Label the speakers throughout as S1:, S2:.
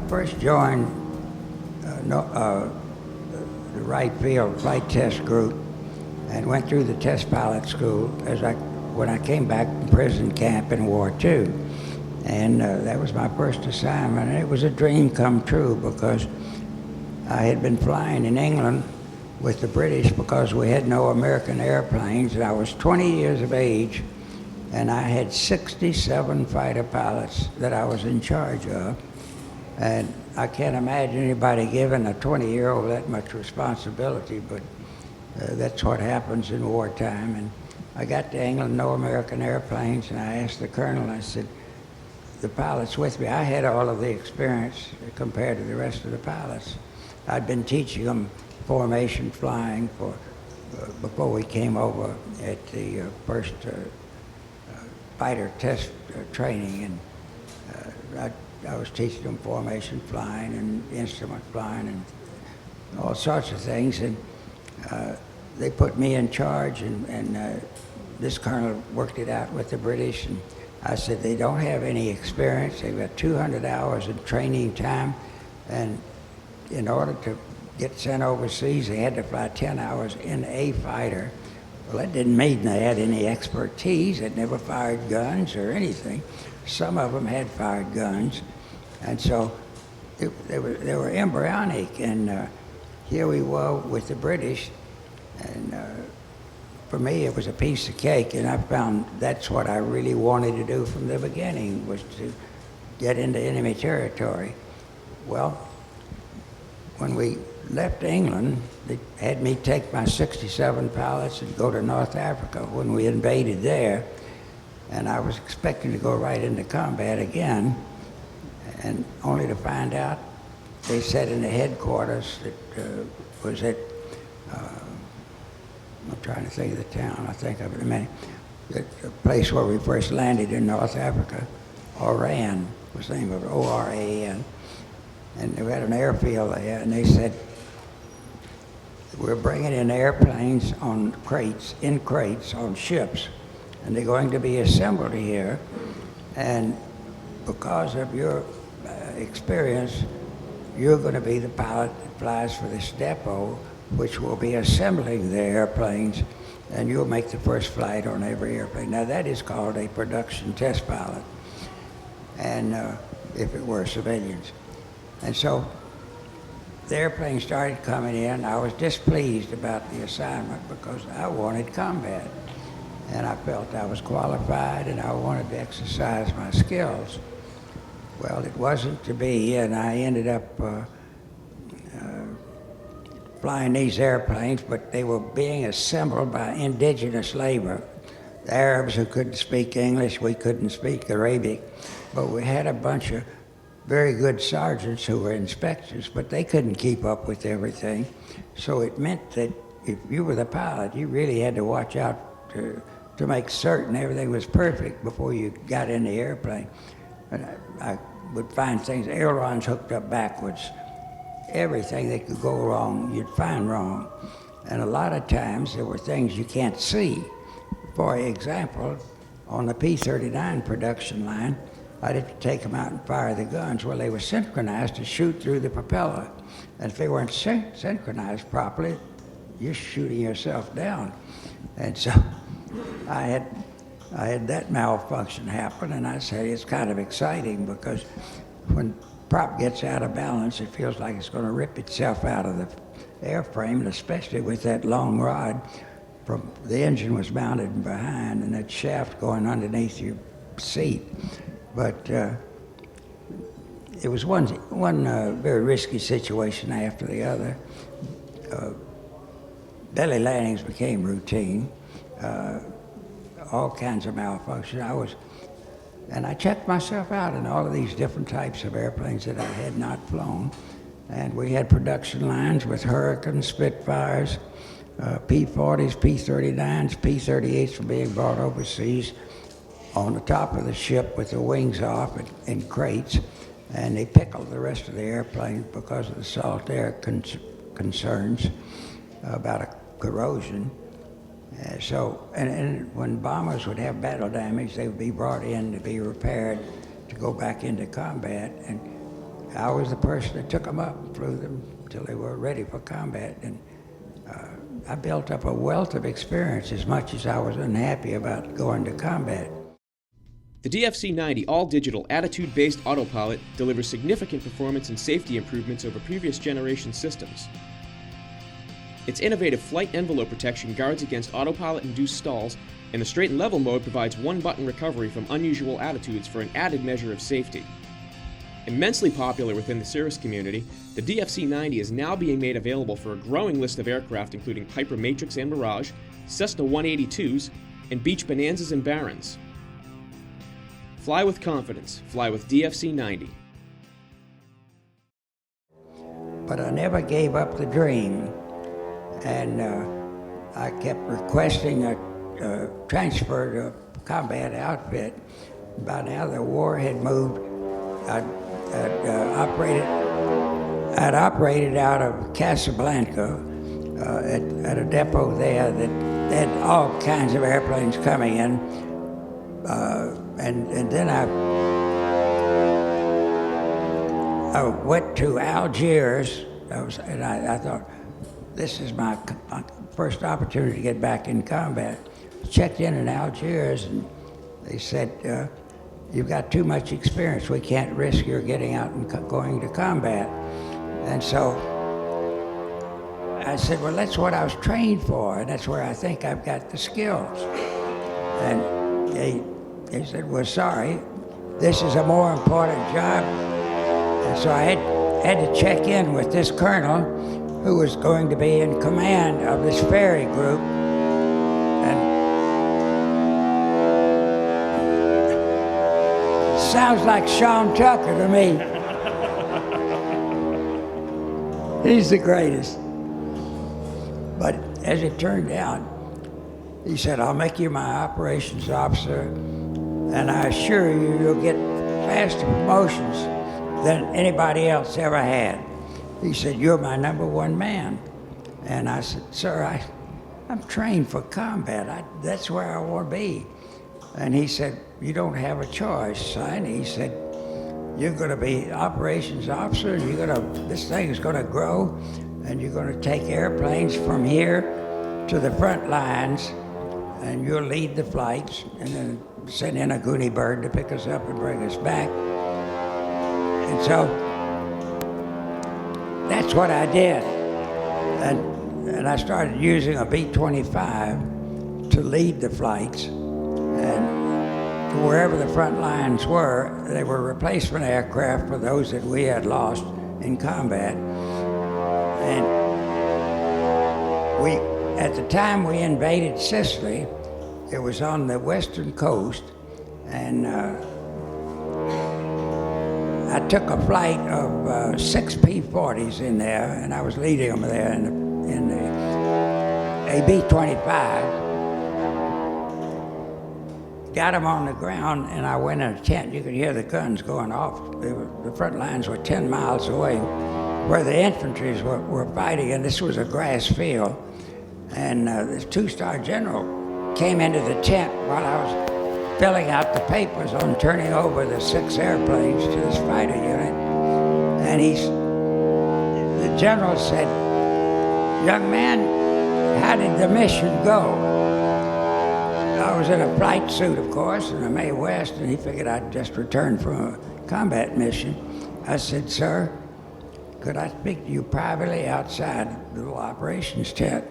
S1: first joined the Wright Field Flight Test Group and went through the test pilot school when I came back from prison camp in War II. And that was my first assignment. And it was a dream come true because I had been flying in England with the British because we had no American airplanes. And I was 20 years of age, and I had 67 fighter pilots that I was in charge of. And I can't imagine anybody giving a 20-year-old that much responsibility, but that's what happens in wartime. And I got to England, no American airplanes, and I asked the colonel, I said, the pilots with me, I had all of the experience compared to the rest of the pilots. I'd been teaching them formation flying before we came over at the first fighter test training, and I was teaching them formation flying and instrument flying and all sorts of things, and they put me in charge, and this colonel worked it out with the British, and I said, they don't have any experience. They've got 200 hours of training time, and in order to get sent overseas, they had to fly 10 hours in a fighter. Well, that didn't mean they had any expertise. They'd never fired guns or anything. Some of them had fired guns, and so they were embryonic, and here we were with the British, and for me, it was a piece of cake, and I found that's what I really wanted to do from the beginning, was to get into enemy territory. Well, when we left England, they had me take my 67 pilots and go to North Africa when we invaded there, and I was expecting to go right into combat again, and only to find out they said in the headquarters that was at I'm trying to think of the town, I'll think of it in a minute. The place where we first landed in North Africa, Oran was the name of it, O-R-A-N. And we had an airfield there, and they said, we're bringing in airplanes on crates, on ships, and they're going to be assembled here. And because of your experience, you're going to be the pilot that flies for this depot, which will be assembling the airplanes, and you'll make the first flight on every airplane. Now that is called a production test pilot, and if it were civilians. And so the airplanes started coming in. I was displeased about the assignment because I wanted combat, and I felt I was qualified and I wanted to exercise my skills. Well, it wasn't to be, and I ended up flying these airplanes, but they were being assembled by indigenous labor. The Arabs who couldn't speak English, we couldn't speak Arabic, but we had a bunch of very good sergeants who were inspectors, but they couldn't keep up with everything. So it meant that if you were the pilot, you really had to watch out to make certain everything was perfect before you got in the airplane. And I would find things, ailerons hooked up backwards, everything that could go wrong, you'd find wrong. And a lot of times there were things you can't see. For example, on the P-39 production line, I'd have to take them out and fire the guns. Well, they were synchronized to shoot through the propeller. And if they weren't synchronized properly, you're shooting yourself down. And so I had that malfunction happen, and I said it's kind of exciting because when prop gets out of balance, it feels like it's going to rip itself out of the airframe, and especially with that long rod. From the engine was mounted behind, and that shaft going underneath your seat. But it was one very risky situation after the other. Belly landings became routine. All kinds of malfunction. And I checked myself out in all of these different types of airplanes that I had not flown. And we had production lines with Hurricanes, Spitfires, P-40s, P-39s, P-38s were being brought overseas on the top of the ship with the wings off in crates. And they pickled the rest of the airplane because of the salt air concerns about corrosion. And when bombers would have battle damage, they would be brought in to be repaired to go back into combat. And I was the person that took them up and flew them till they were ready for combat. And I built up a wealth of experience as much as I was unhappy about going to combat.
S2: The DFC-90 all-digital attitude-based autopilot delivers significant performance and safety improvements over previous generation systems. Its innovative flight envelope protection guards against autopilot-induced stalls, and the straight and level mode provides one-button recovery from unusual attitudes for an added measure of safety. Immensely popular within the Cirrus community, the DFC-90 is now being made available for a growing list of aircraft including Piper Matrix and Mirage, Cessna 182s, and Beech Bonanzas and Barons. Fly with confidence. Fly with DFC-90.
S1: But I never gave up the dream, and I kept requesting a transfer to a combat outfit. By now the war had moved. I'd operated out of Casablanca at a depot there that had all kinds of airplanes coming in. And then I went to Algiers, and I thought, this is my first opportunity to get back in combat. Checked in Algiers, and they said, you've got too much experience. We can't risk your getting out and going to combat. And so I said, well, that's what I was trained for, and that's where I think I've got the skills. And they said, well, sorry, this is a more important job. And so I had to check in with this colonel who was going to be in command of this ferry group. And it sounds like Sean Tucker to me. He's the greatest. But as it turned out, he said, I'll make you my operations officer, and I assure you, you'll get faster promotions than anybody else ever had. He said, you're my #1 man. And I said, sir, I'm trained for combat. That's where I want to be. And he said, you don't have a choice, son. He said, you're going to be operations officer, and this thing is going to grow, and you're going to take airplanes from here to the front lines, and you'll lead the flights, and then send in a Goonie bird to pick us up and bring us back. And so that's what I did. And I started using a B-25 to lead the flights. And wherever the front lines were, they were replacement aircraft for those that we had lost in combat. And at the time we invaded Sicily, it was on the western coast, and I took a flight of 6 P-40s in there, and I was leading them there in a B-25. Got them on the ground, and I went in a tent. You could hear the guns going off. The front lines were 10 miles away, where the infantry were fighting, and this was a grass field. And this 2-star general came into the tent while I was filling out the papers on turning over the 6 airplanes to this fighter unit. And the general said, young man, how did the mission go? I was in a flight suit, of course, in a Mae West, and he figured I'd just returned from a combat mission. I said, sir, could I speak to you privately outside the little operations tent?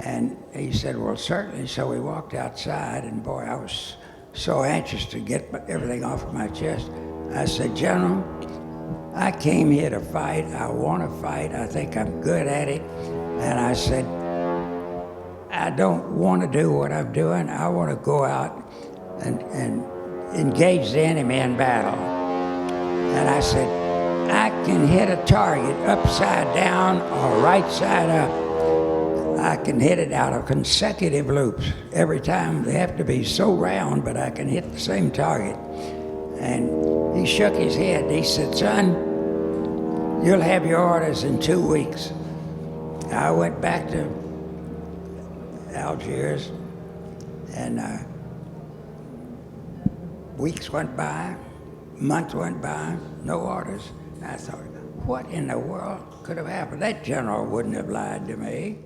S1: And he said, well, certainly. So we walked outside, and boy, I was so anxious to get everything off of my chest. I said, General, I came here to fight. I want to fight. I think I'm good at it. And I said, I don't want to do what I'm doing. I want to go out and engage the enemy in battle. And I said, I can hit a target upside down or right side up. I can hit it out of consecutive loops. Every time they have to be so round, but I can hit the same target. And he shook his head. He said, son, you'll have your orders in 2 weeks. I went back to Algiers, and weeks went by, months went by, no orders. I thought, what in the world could have happened? That general wouldn't have lied to me.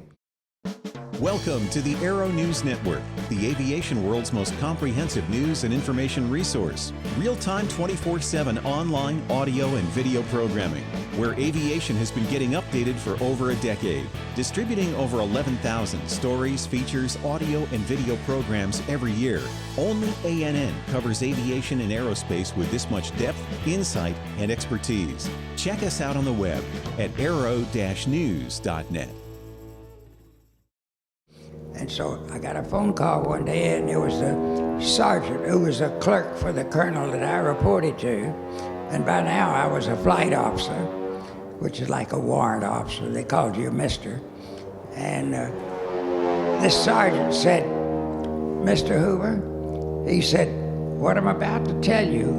S3: Welcome to the Aero-News Network, the aviation world's most comprehensive news and information resource. Real-time 24/7 online audio and video programming, where aviation has been getting updated for over a decade. Distributing over 11,000 stories, features, audio, and video programs every year. Only ANN covers aviation and aerospace with this much depth, insight, and expertise. Check us out on the web at aero-news.net.
S1: And so I got a phone call one day, and it was the sergeant who was a clerk for the colonel that I reported to. And by now I was a flight officer, which is like a warrant officer. They called you Mister. And this sergeant said, Mr. Hoover, he said, what I'm about to tell you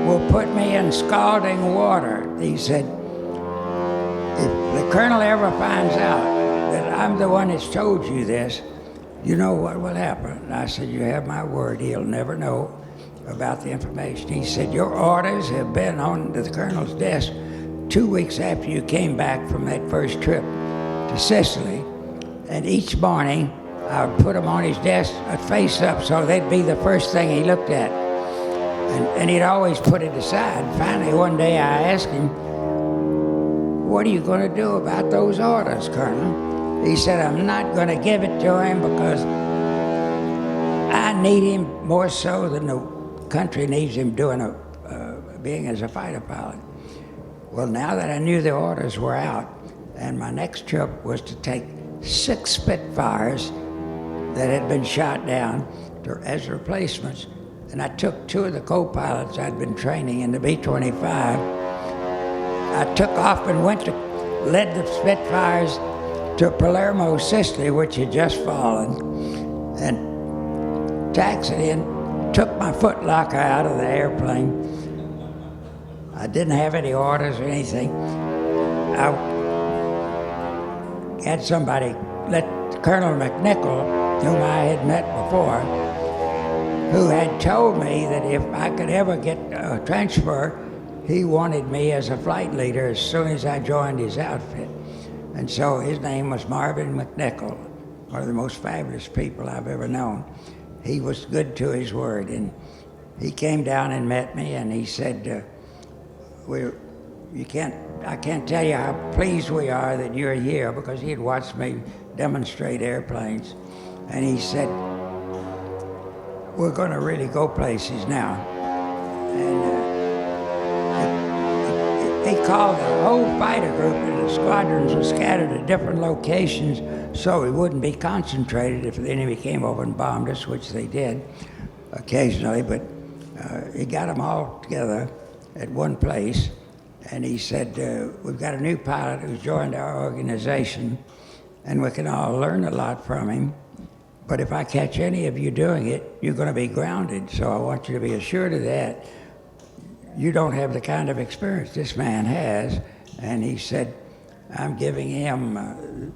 S1: will put me in scalding water. He said, if the colonel ever finds out that I'm the one that's told you this, you know what will happen. And I said, you have my word, he'll never know about the information. He said, your orders have been on the colonel's desk 2 weeks after you came back from that first trip to Sicily. And each morning, I would put them on his desk face up so they'd be the first thing he looked at. And he'd always put it aside. Finally, one day I asked him, what are you going to do about those orders, Colonel? He said, I'm not going to give it to him because I need him more so than the country needs him being as a fighter pilot. Well, now that I knew the orders were out, and my next trip was to take 6 Spitfires that had been shot down as replacements, and I took 2 of the co-pilots I'd been training in the B-25. I took off and led the Spitfires to Palermo, Sicily, which had just fallen, and taxied in, took my footlocker out of the airplane. I didn't have any orders or anything. I had somebody, Colonel McNichol, whom I had met before, who had told me that if I could ever get a transfer, he wanted me as a flight leader as soon as I joined his outfit. And so his name was Marvin McNichol, one of the most fabulous people I've ever known. He was good to his word, and he came down and met me, and he said, I can't tell you how pleased we are that you're here, because he had watched me demonstrate airplanes. And he said, we're going to really go places now. And he called the whole fighter group, and the squadrons were scattered at different locations so we wouldn't be concentrated if the enemy came over and bombed us, which they did occasionally. But he got them all together at one place, and he said, we've got a new pilot who's joined our organization, and we can all learn a lot from him. But if I catch any of you doing it, you're going to be grounded. So I want you to be assured of that. You don't have the kind of experience this man has. And he said, I'm giving him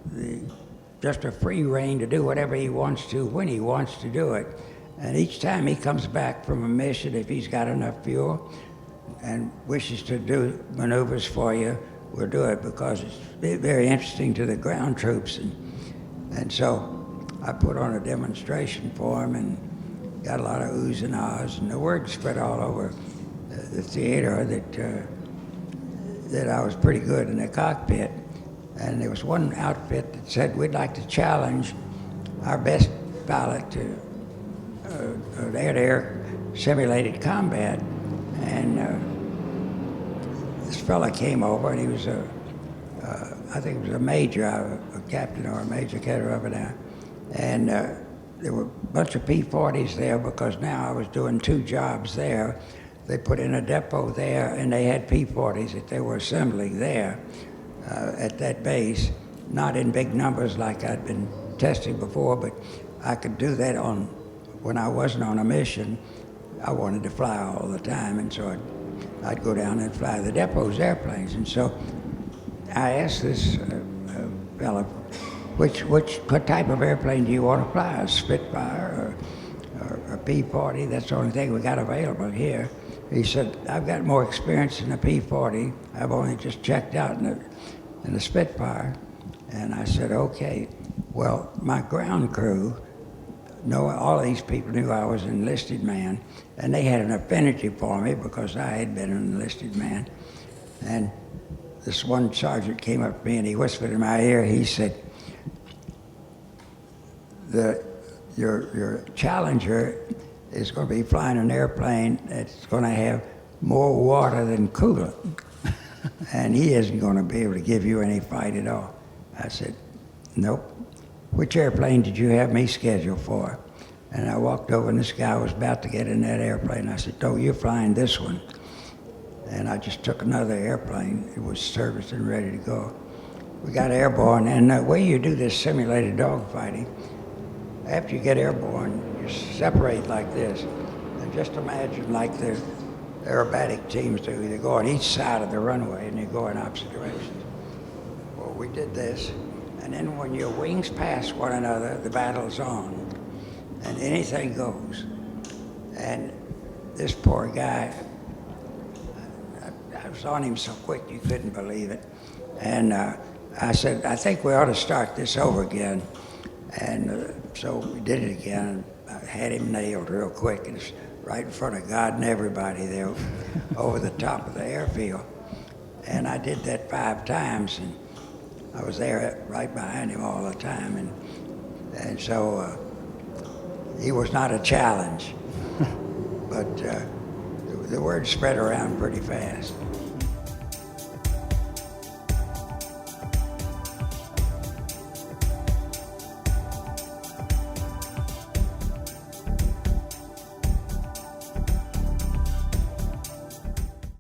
S1: just a free rein to do whatever he wants to when he wants to do it. And each time he comes back from a mission, if he's got enough fuel and wishes to do maneuvers for you, we'll do it, because it's very interesting to the ground troops. And so I put on a demonstration for him and got a lot of oohs and ahs, and the word spread all over the theater that I was pretty good in the cockpit. And there was one outfit that said, we'd like to challenge our best pilot to air-to-air simulated combat. And this fella came over, and he was I think he was a major, a captain or a major cadet over there. And there were a bunch of P-40s there, because now I was doing 2 jobs there. They put in a depot there, and they had P-40s that they were assembling there at that base, not in big numbers like I'd been testing before, but I could do that when I wasn't on a mission. I wanted to fly all the time, and so I'd go down and fly the depot's airplanes. And so I asked this fellow, what type of airplane do you want to fly? A Spitfire or a P-40? That's the only thing we got available here. He said, I've got more experience in the P-40. I've only just checked out in the Spitfire. And I said, okay. Well, my ground crew, all these people knew I was an enlisted man, and they had an affinity for me because I had been an enlisted man. And this one sergeant came up to me and he whispered in my ear, he said, your Challenger is going to be flying an airplane that's going to have more water than coolant. And he isn't going to be able to give you any fight at all. I said, nope. Which airplane did you have me scheduled for? And I walked over and this guy was about to get in that airplane. I said, no, you're flying this one. And I just took another airplane. It was serviced and ready to go. We got airborne, and the way you do this simulated dogfighting, after you get airborne, you separate like this. And just imagine like the aerobatic teams do. They go on each side of the runway and you go in opposite directions. Well, we did this, and then when your wings pass one another, the battle's on, and anything goes. And this poor guy, I was on him so quick you couldn't believe it. And I said, I think we ought to start this over again. And so we did it again. I had him nailed real quick. And it's right in front of God and everybody there over the top of the airfield. And I did that 5 times. And I was there right behind him all the time. And so he was not a challenge. But the word spread around pretty fast.